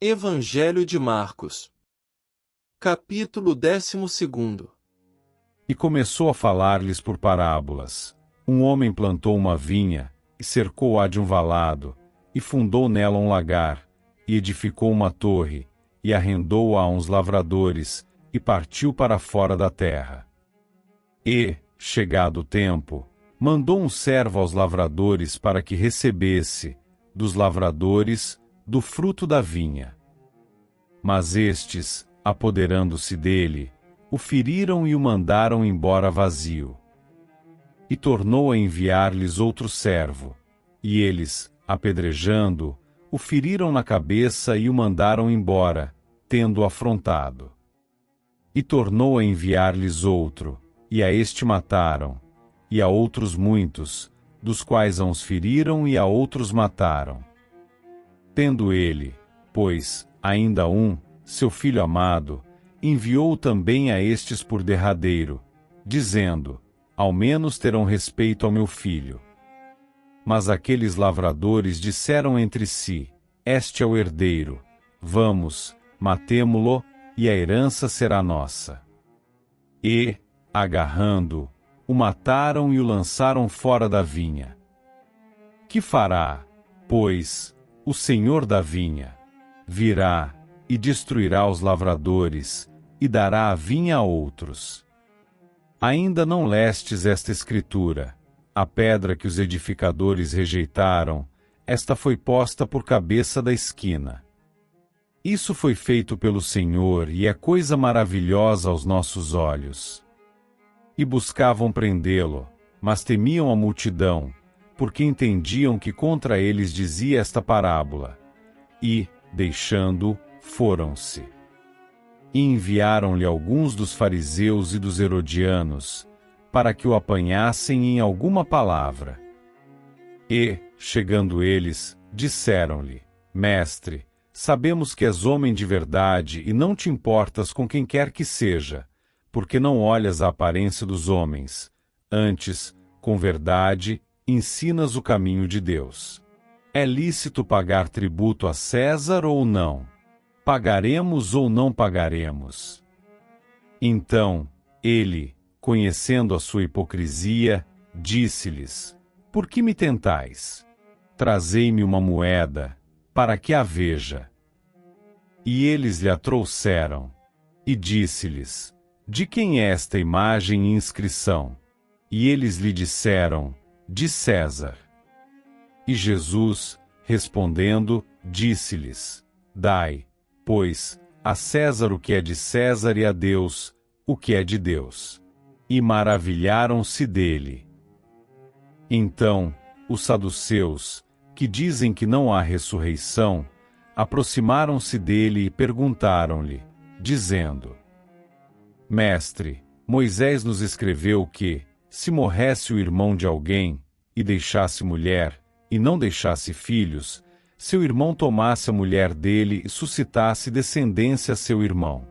Evangelho de Marcos. Capítulo 12. E começou a falar-lhes por parábolas. Um homem plantou uma vinha, e cercou-a de um valado, e fundou nela um lagar, e edificou uma torre, e arrendou-a a uns lavradores, e partiu para fora da terra. E, chegado o tempo, mandou um servo aos lavradores para que recebesse, dos lavradores, do fruto da vinha. Mas estes, apoderando-se dele, o feriram e o mandaram embora vazio. E tornou a enviar-lhes outro servo, e eles, apedrejando, o feriram na cabeça e o mandaram embora, tendo-o afrontado. E tornou a enviar-lhes outro, e a este mataram, e a outros muitos, dos quais a uns feriram e a outros mataram. Tendo ele, pois, ainda seu filho amado, enviou também a estes por derradeiro, dizendo: ao menos terão respeito ao meu filho. Mas aqueles lavradores disseram entre si: este é o herdeiro, vamos, matemo-lo, e a herança será nossa. E, agarrando-o, o mataram e o lançaram fora da vinha. Que fará, pois, o senhor da vinha? Virá, e destruirá os lavradores, e dará a vinha a outros. Ainda não lestes esta escritura: a pedra que os edificadores rejeitaram, esta foi posta por cabeça da esquina. Isso foi feito pelo Senhor e é coisa maravilhosa aos nossos olhos. E buscavam prendê-lo, mas temiam a multidão, porque entendiam que contra eles dizia esta parábola. E, deixando-o, foram-se. E enviaram-lhe alguns dos fariseus e dos herodianos, para que o apanhassem em alguma palavra. E, chegando eles, disseram-lhe: Mestre, sabemos que és homem de verdade e não te importas com quem quer que seja, porque não olhas a aparência dos homens, antes, com verdade, ensinas o caminho de Deus. É lícito pagar tributo a César ou não? Pagaremos ou não pagaremos? Então, ele, conhecendo a sua hipocrisia, disse-lhes: por que me tentais? Trazei-me uma moeda, para que a veja. E eles lhe a trouxeram. E disse-lhes: de quem é esta imagem e inscrição? E eles lhe disseram: de César. E Jesus, respondendo, disse-lhes: dai, pois, a César o que é de César e a Deus o que é de Deus. E maravilharam-se dele. Então, os saduceus, que dizem que não há ressurreição, aproximaram-se dele e perguntaram-lhe, dizendo: Mestre, Moisés nos escreveu que, se morresse o irmão de alguém, e deixasse mulher, e não deixasse filhos, seu irmão tomasse a mulher dele e suscitasse descendência a seu irmão.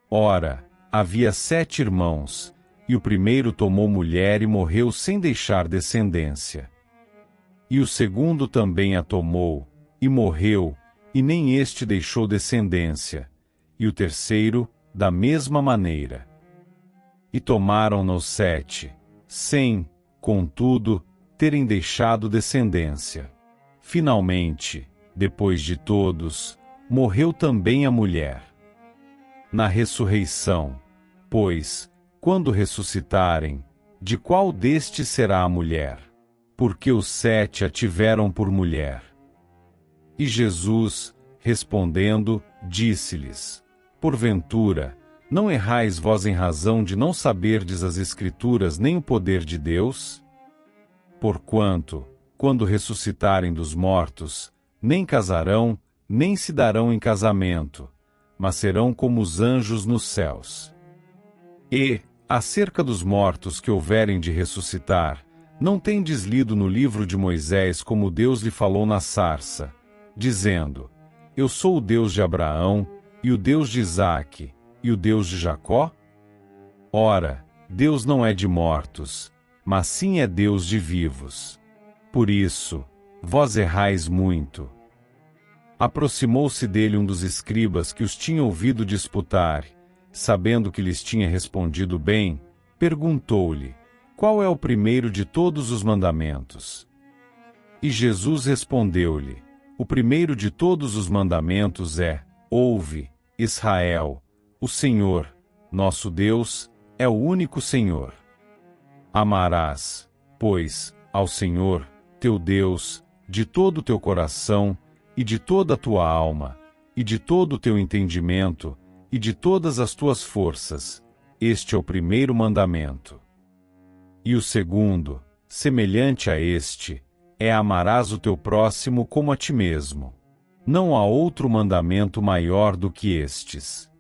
Ora, havia 7 irmãos, e o primeiro tomou mulher e morreu sem deixar descendência. E o segundo também a tomou, e morreu, e nem este deixou descendência, e o terceiro, da mesma maneira. E tomaram-no 7, sem, contudo, terem deixado descendência. Finalmente, depois de todos, morreu também a mulher. Na ressurreição, pois, quando ressuscitarem, de qual destes será a mulher? Porque os 7 a tiveram por mulher. E Jesus, respondendo, disse-lhes: porventura, não errais vós em razão de não saberdes as Escrituras nem o poder de Deus? Porquanto, quando ressuscitarem dos mortos, nem casarão, nem se darão em casamento, mas serão como os anjos nos céus. E, acerca dos mortos que houverem de ressuscitar, não tendes lido no livro de Moisés como Deus lhe falou na sarça, dizendo: eu sou o Deus de Abraão, e o Deus de Isaque, e o Deus de Jacó? Ora, Deus não é de mortos, mas sim é Deus de vivos. Por isso, vós errais muito. Aproximou-se dele um dos escribas que os tinha ouvido disputar, sabendo que lhes tinha respondido bem, perguntou-lhe: qual é o primeiro de todos os mandamentos? E Jesus respondeu-lhe: o primeiro de todos os mandamentos é: ouve, Israel, o Senhor, nosso Deus, é o único Senhor. Amarás, pois, ao Senhor, teu Deus, de todo o teu coração, e de toda a tua alma, e de todo o teu entendimento, e de todas as tuas forças. Este é o primeiro mandamento. E o segundo, semelhante a este, é: amarás o teu próximo como a ti mesmo. Não há outro mandamento maior do que estes.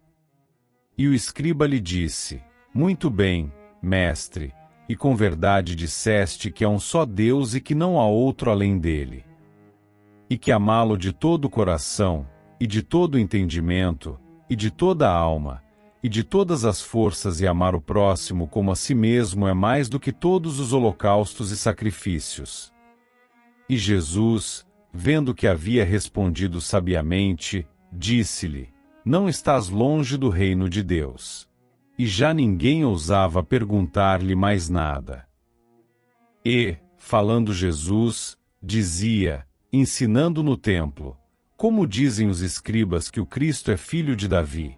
E o escriba lhe disse: muito bem, mestre, e com verdade disseste que há um só Deus e que não há outro além dele. E que amá-lo de todo o coração, e de todo o entendimento, e de toda a alma, e de todas as forças, e amar o próximo como a si mesmo é mais do que todos os holocaustos e sacrifícios. E Jesus, vendo que havia respondido sabiamente, disse-lhe: não estás longe do reino de Deus. E já ninguém ousava perguntar-lhe mais nada. E, falando Jesus, dizia, ensinando no templo: como dizem os escribas que o Cristo é filho de Davi?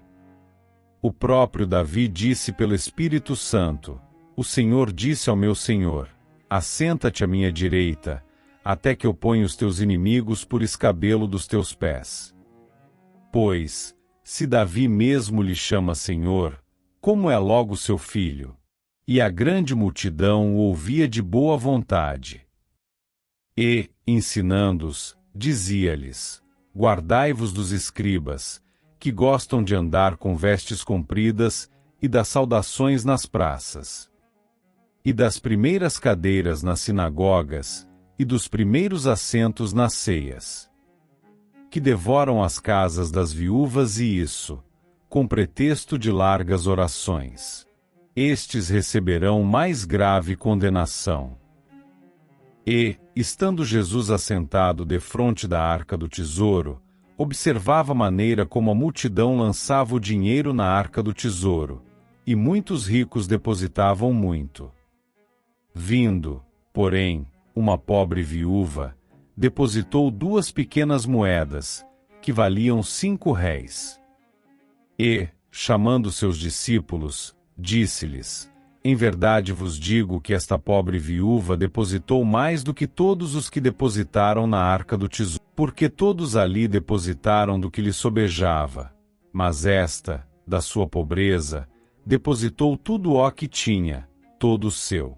O próprio Davi disse pelo Espírito Santo: o Senhor disse ao meu Senhor: assenta-te à minha direita, até que eu ponha os teus inimigos por escabelo dos teus pés. Pois, se Davi mesmo lhe chama Senhor, como é logo seu filho? E a grande multidão o ouvia de boa vontade. E, ensinando-os, dizia-lhes: guardai-vos dos escribas, que gostam de andar com vestes compridas, e das saudações nas praças, e das primeiras cadeiras nas sinagogas, e dos primeiros assentos nas ceias, que devoram as casas das viúvas, e isso, com pretexto de largas orações. Estes receberão mais grave condenação. E, estando Jesus assentado defronte da arca do tesouro, observava a maneira como a multidão lançava o dinheiro na arca do tesouro, e muitos ricos depositavam muito. Vindo, porém, uma pobre viúva, depositou 2 pequenas moedas, que valiam 5 réis. E, chamando seus discípulos, disse-lhes: em verdade vos digo que esta pobre viúva depositou mais do que todos os que depositaram na arca do tesouro, porque todos ali depositaram do que lhe sobejava, mas esta, da sua pobreza, depositou tudo o que tinha, todo o seu.